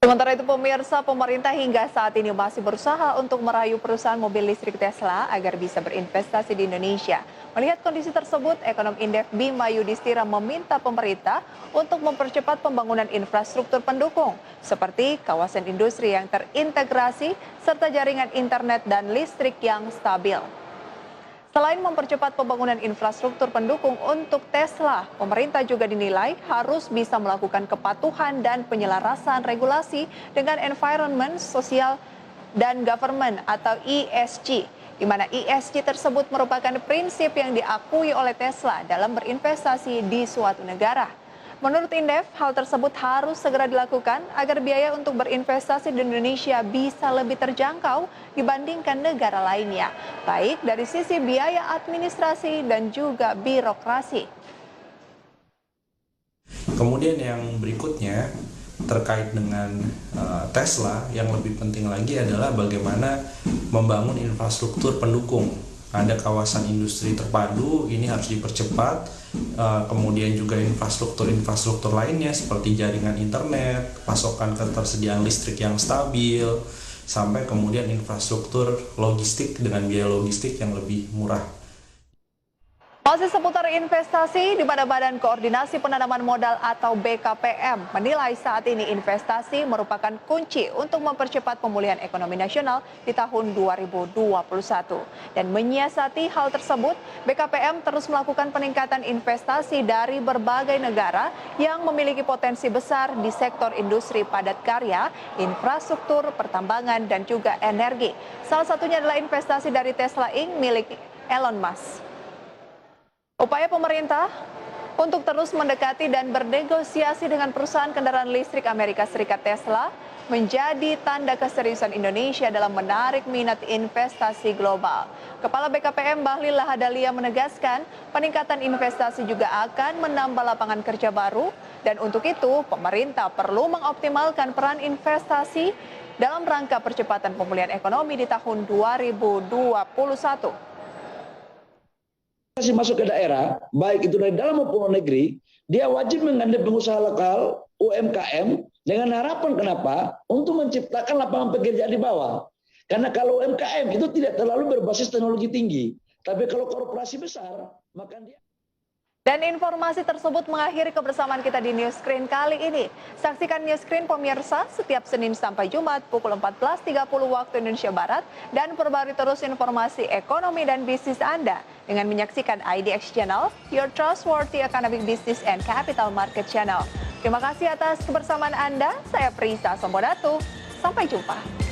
Sementara itu pemirsa, pemerintah hingga saat ini masih berusaha untuk merayu perusahaan mobil listrik Tesla agar bisa berinvestasi di Indonesia. Melihat kondisi tersebut, ekonom Indef Bima Yudhistira meminta pemerintah untuk mempercepat pembangunan infrastruktur pendukung, seperti kawasan industri yang terintegrasi serta jaringan internet dan listrik yang stabil. Selain mempercepat pembangunan infrastruktur pendukung untuk Tesla, pemerintah juga dinilai harus bisa melakukan kepatuhan dan penyelarasan regulasi dengan environment, sosial, dan government atau ESG, di mana ESG tersebut merupakan prinsip yang diakui oleh Tesla dalam berinvestasi di suatu negara. Menurut Indef, hal tersebut harus segera dilakukan agar biaya untuk berinvestasi di Indonesia bisa lebih terjangkau dibandingkan negara lainnya, baik dari sisi biaya administrasi dan juga birokrasi. Kemudian yang berikutnya terkait dengan Tesla, yang lebih penting lagi adalah bagaimana membangun infrastruktur pendukung. Ada kawasan industri terpadu, ini harus dipercepat, kemudian juga infrastruktur lainnya seperti jaringan internet, pasokan ketersediaan listrik yang stabil, sampai kemudian infrastruktur logistik dengan biaya logistik yang lebih murah. Masih seputar investasi, di mana Badan Koordinasi Penanaman Modal atau BKPM menilai saat ini investasi merupakan kunci untuk mempercepat pemulihan ekonomi nasional di tahun 2021. Dan menyiasati hal tersebut, BKPM terus melakukan peningkatan investasi dari berbagai negara yang memiliki potensi besar di sektor industri padat karya, infrastruktur, pertambangan, dan juga energi. Salah satunya adalah investasi dari Tesla Inc. milik Elon Musk. Upaya pemerintah untuk terus mendekati dan bernegosiasi dengan perusahaan kendaraan listrik Amerika Serikat Tesla menjadi tanda keseriusan Indonesia dalam menarik minat investasi global. Kepala BKPM Bahlil Lahadalia menegaskan peningkatan investasi juga akan menambah lapangan kerja baru dan untuk itu pemerintah perlu mengoptimalkan peran investasi dalam rangka percepatan pemulihan ekonomi di tahun 2021. Masuk ke daerah, baik itu dari dalam maupun luar negeri, dia wajib menggandeng pengusaha lokal, UMKM, dengan harapan kenapa? Untuk menciptakan lapangan pekerjaan di bawah. Karena kalau UMKM itu tidak terlalu berbasis teknologi tinggi, tapi kalau korporasi besar, maka dia... Dan informasi tersebut mengakhiri kebersamaan kita di Newscreen kali ini. Saksikan Newscreen pemirsa setiap Senin sampai Jumat pukul 14.30 waktu Indonesia Barat dan perbarui terus informasi ekonomi dan bisnis Anda dengan menyaksikan IDX Channel, your trustworthy economic business and capital market channel. Terima kasih atas kebersamaan Anda. Saya Prisa Sombodatu. Sampai jumpa.